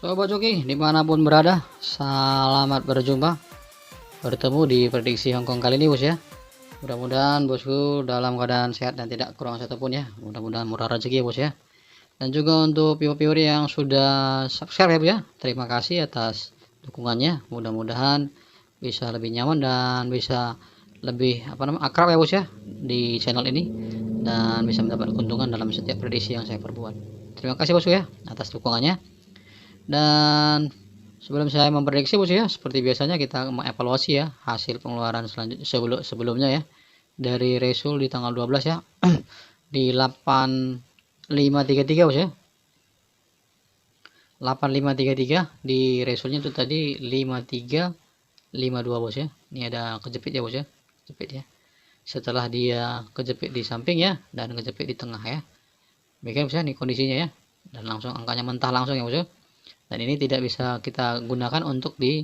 Sobat Joki dimanapun berada, selamat berjumpa bertemu di prediksi Hongkong kali ini bos ya. Mudah-mudahan bosku dalam keadaan sehat dan tidak kurang satupun ya. Mudah-mudahan murah rezeki ya bos ya. Dan juga untuk viewer-viewer yang sudah subscribe ya, terima kasih atas dukungannya. Mudah-mudahan bisa lebih nyaman dan bisa lebih akrab ya bos ya di channel ini, dan bisa mendapat keuntungan dalam setiap prediksi yang saya perbuat. Terima kasih bosku ya atas dukungannya. Dan sebelum saya memprediksi bos ya, seperti biasanya kita mengevaluasi ya hasil pengeluaran sebelumnya ya, dari resul di tanggal 12 ya di 8533 bos ya. 8533 di resulnya itu tadi 5352 bos ya. Ini ada kejepit ya bos ya, kejepit ya. Setelah dia kejepit di samping ya dan kejepit di tengah ya. Begini bos ya, ini kondisinya ya. Dan langsung angkanya mentah langsung ya bos ya. Dan ini tidak bisa kita gunakan untuk di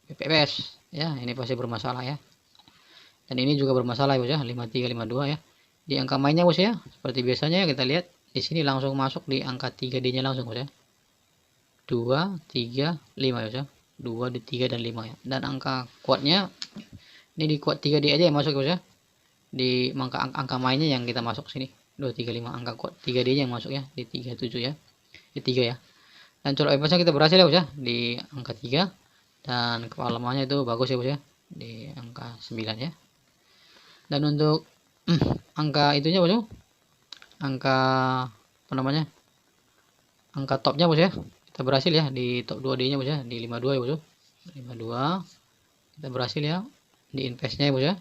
PPS ya. Ini pasti bermasalah ya. Dan ini juga bermasalah ya bos ya, 5352 ya. Di angka mainnya bos ya, seperti biasanya kita lihat di sini langsung masuk di angka 3D-nya langsung bos ya. 2, 3, 5 ya bos ya. 2, 3 dan 5 ya. Dan angka kuatnya ini di kuat 3D aja yang masuk bos ya. Di angka mainnya yang kita masuk sini 2, 3, 5, angka kuat 3D-nya yang masuk ya di 37 ya. Di 3 ya. Dan colok bebasnya kita berhasil ya bos ya di angka 3, dan kepala lemahnya itu bagus ya bos ya di angka 9 ya. Dan untuk angka itunya bos ya, angka angka topnya bos ya, kita berhasil ya di top 2D nya bos ya di 52 ya bos ya. 52 kita berhasil ya di investnya ya bos ya.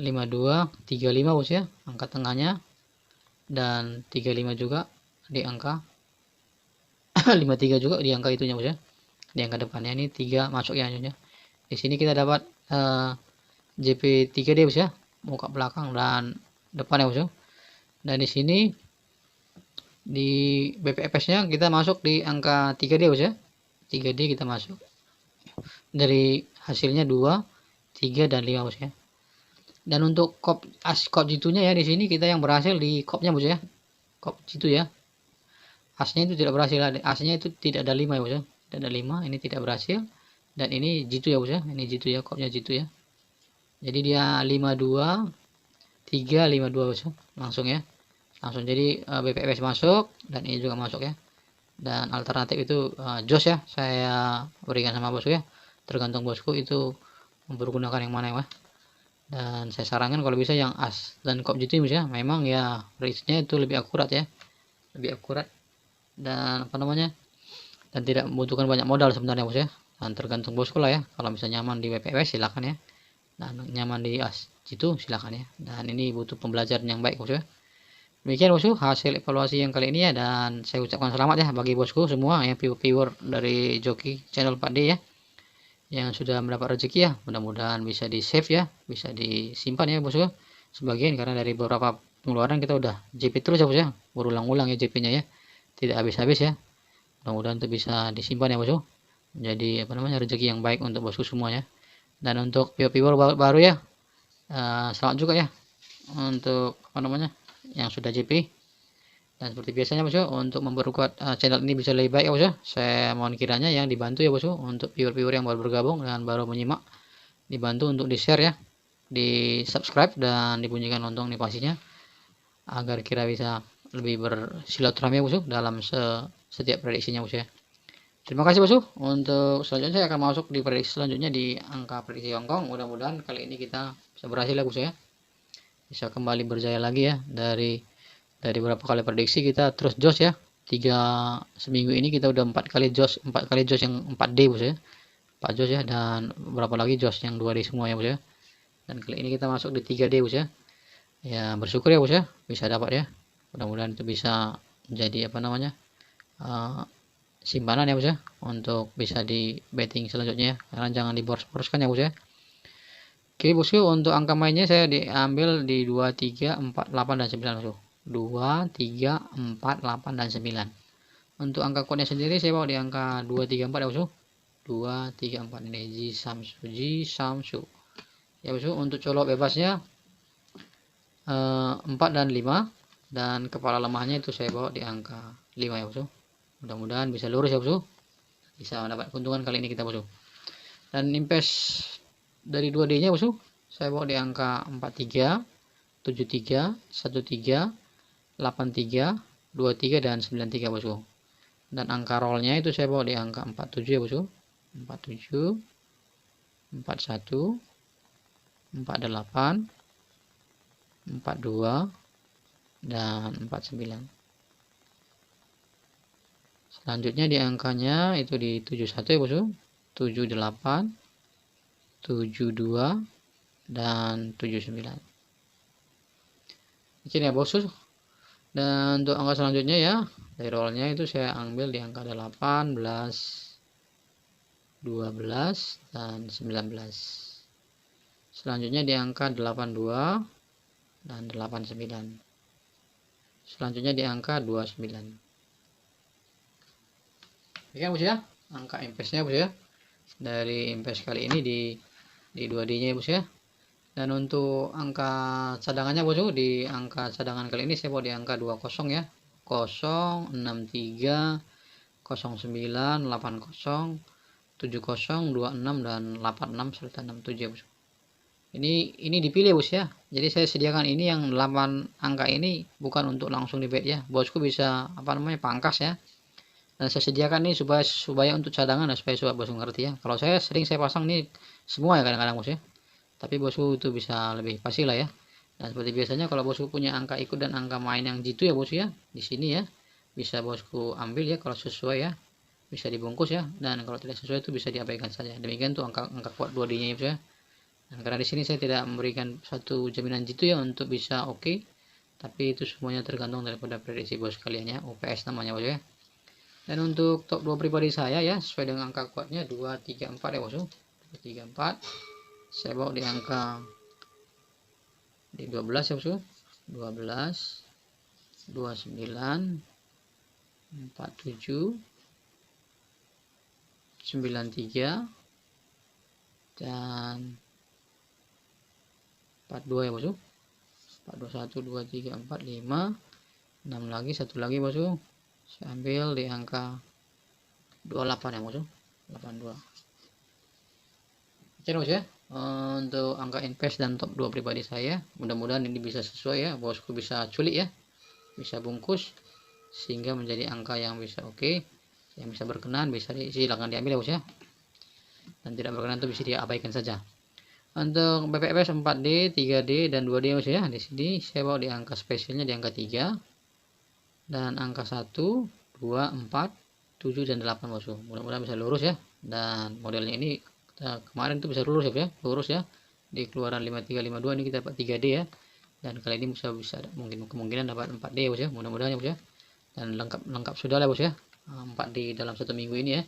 52 35 bos ya angka tengahnya, dan 35 juga di angka 53 juga di angka itunya bos ya, di angka depannya. Ini 3 masuk ya. Di sini kita dapat JP 3D bos ya, muka belakang dan depan ya bos ya. Dan di sini di BPFS-nya kita masuk di angka 3D bos ya. 3D kita masuk. Dari hasilnya 2, 3 dan 5 bos ya. Dan untuk kop G2-nya ya, di sini kita yang berhasil di kopnya bos ya. Kop G2 ya. Asnya itu tidak berhasil, asnya itu tidak ada 5 ya bos ya. Tidak ada 5, ini tidak berhasil. Dan ini G2 ya bos ya. Ini G2 ya, kopnya G2 ya. Jadi dia 52 3 52 bos ya. Langsung ya. Langsung jadi BPS masuk, dan ini juga masuk ya. Dan alternatif itu jos ya, saya berikan sama bosku ya. Tergantung bosku itu mempergunakan yang mana ya. Dan saya sarankan kalau bisa yang as dan kop G2 bos ya. Memang ya range-nya itu lebih akurat ya. Lebih akurat. Dan dan tidak membutuhkan banyak modal sebenarnya bos ya. Dan tergantung bosku lah ya, kalau bisa nyaman di WPWS silakan ya, dan nyaman di as itu silakan ya. Dan ini butuh pembelajaran yang baik bos ya. Demikian bosku hasil evaluasi yang kali ini ya, dan saya ucapkan selamat ya bagi bosku semua yang viewer dari Joki channel Pak D ya, yang sudah mendapat rezeki ya. Mudah-mudahan bisa di save ya, bisa disimpan ya bosku sebagian, karena dari beberapa pengeluaran kita udah JP terus ya bos ya, berulang-ulang ya JP-nya ya, tidak habis-habis ya. Mudah-mudahan itu bisa disimpan ya bosku, jadi rezeki yang baik untuk bosku semua ya. Dan untuk viewer baru ya, selamat juga ya untuk yang sudah JP. Dan seperti biasanya bosku, untuk memperkuat channel ini bisa lebih baik ya bosku, saya mohon kiranya yang dibantu ya bosku, untuk viewer-viewer yang baru bergabung dan baru menyimak, dibantu untuk di share ya, di subscribe dan dibunyikan lonceng notifikasinya, agar kira bisa lebih bersilaturahmi ya bosku dalam setiap prediksinya bosku ya. Terima kasih bosku. Untuk selanjutnya saya akan masuk di prediksi selanjutnya di angka prediksi Hongkong. Mudah-mudahan kali ini kita bisa berhasil ya bosku ya, bisa kembali berjaya lagi ya. Dari beberapa kali prediksi kita terus jos ya. Seminggu ini kita udah 4 kali jos yang 4D bos ya. 4 jos ya, dan berapa lagi jos yang 2D semua ya bos ya. Dan kali ini kita masuk di 3D bos ya. Ya bersyukur ya bos ya bisa dapat ya. Mudah-mudahan itu bisa jadi simpanan ya bos ya, untuk bisa di betting selanjutnya ya. Karena jangan diboros-boroskan ya bos ya. Oke bosku, untuk angka mainnya saya diambil di 2, 3, 4, 8 dan 9 bosku. 2, 3, 4, 8 dan 9. Untuk angka kuatnya sendiri saya bawa di angka 2, 3, 4 ya bosku. 2, 3, 4 ini G Samsu ya bosku. Untuk colok bebasnya 4 dan 5, dan kepala lemahnya itu saya bawa di angka 5 ya bosku. Mudah-mudahan bisa lurus ya bosku, bisa mendapat keuntungan kali ini kita bosku. Dan invest dari 2D nya bosku saya bawa di angka 43, 73, 13, 83, 23 dan 93 bosku. Dan angka rollnya itu saya bawa di angka 47 ya bosku. 47, 41, 48, 42 dan 49. Selanjutnya di angkanya itu di 71 ya bosku. 78, 72 dan 79. Ini ya bosku. Dan untuk angka selanjutnya ya, dari rollnya itu saya ambil di angka 18, 12 dan 19. Selanjutnya di angka 82 dan 89. Selanjutnya di angka 29. Oke bos ya, angka investnya bos ya. Dari invest kali ini di 2D nya ya bos ya. Dan untuk angka cadangannya bosku, di angka cadangan kali ini saya bawa di angka 20 ya. 0, 63, 09, 80, 70, 26 dan 86 serta 67 ya bosku. Ini dipilih bos ya. Jadi saya sediakan ini yang 8 angka ini bukan untuk langsung di bet ya. Bosku bisa pangkas ya. Dan saya sediakan ini supaya untuk cadangan dan supaya bosku ngerti ya. Kalau saya sering saya pasang nih semua ya kadang-kadang bos ya. Tapi bosku itu bisa lebih pasti lah ya. Dan seperti biasanya kalau bosku punya angka ikut dan angka main yang jitu ya bosku ya, di sini ya bisa bosku ambil ya kalau sesuai ya, bisa dibungkus ya. Dan kalau tidak sesuai itu bisa diabaikan saja. Demikian tuh angka kuat 2D nya ya bosku ya. Dan karena di sini saya tidak memberikan satu jaminan jitu ya untuk bisa oke, tapi itu semuanya tergantung daripada prediksi bos kalian ya, UPS namanya bosku ya. Dan untuk top 2 pribadi saya ya, sesuai dengan angka kuatnya 2, 3, 4 ya bosku. 2, 3, 4. Saya bawa di angka di 12 ya bosku. 12, 29, 47, 93 dan 42 ya bosku. 41, 2, 3, 4, 5, 6 lagi, satu lagi bosku. Saya ambil di angka 28 ya bosku. 82. Oke bos ya. Untuk angka invest dan top 2 pribadi saya, mudah-mudahan ini bisa sesuai ya, bosku bisa culik ya, bisa bungkus sehingga menjadi angka yang bisa oke, yang bisa berkenan, bisa silakan diambil ya bos ya. Dan tidak berkenan itu bisa diabaikan saja. Untuk BPS 4D, 3D dan 2D bos ya. Di sini saya bawa di angka spesialnya di angka 3 dan angka 1, 2, 4, 7 dan 8 bosku. Mudah-mudahan bisa lurus ya. Dan modelnya ini kemarin tuh bisa lurus ya, lurus ya. Di keluaran 5352 ini kita dapat 3D ya. Dan kali ini bisa mungkin kemungkinan dapat 4D ya bos ya. Mudah-mudahan ya bos ya. Dan lengkap sudah lah bos ya. 4D dalam 1 minggu ini ya.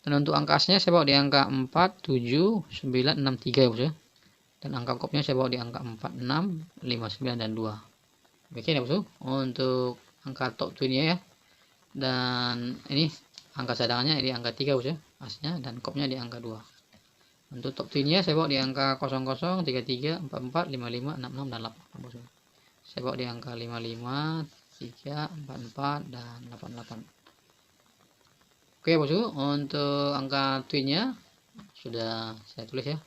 Dan untuk angka asnya saya bawa di angka 4, 7, 9, 6, 3 ya bos ya. Dan angka kopnya saya bawa di angka 4, 6, 5, 9 dan 2. Demikian ya bos. Untuk angka top twinnya ya. Dan ini angka cadangannya di angka 3 bos ya, asnya, dan kopnya di angka 2. Untuk top twinnya saya bawa di angka 00, 33, 44, 55, 66 dan 88 bos. Saya bawa di angka 55, 3, 44 dan 88. Oke bosku, untuk angka twinnya sudah saya tulis ya.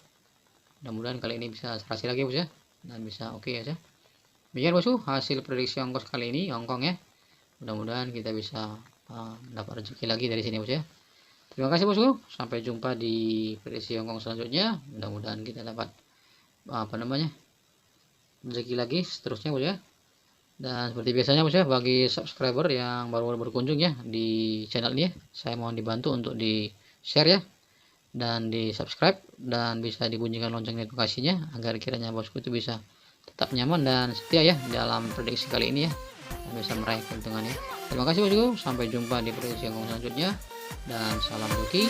Mudah-mudahan kali ini bisa serasi lagi bos ya, dan bisa oke ya. Demikian bosku hasil prediksi ongkos kali ini Hongkong ya. Mudah-mudahan kita bisa dapat rezeki lagi dari sini bos ya. Terima kasih bosku, sampai jumpa di prediksi Hongkong selanjutnya. Mudah-mudahan kita dapat rezeki lagi seterusnya bos ya. Dan seperti biasanya bos ya, bagi subscriber yang baru berkunjung ya di channel ini ya, saya mohon dibantu untuk di share ya, dan di subscribe, dan bisa dibunyikan lonceng notifikasinya agar kiranya bosku itu bisa tetap nyaman dan setia ya dalam prediksi kali ini ya, dan bisa meraih keuntungan ya. Terima kasih bosku, sampai jumpa di prediksi yang selanjutnya, dan salam hoki.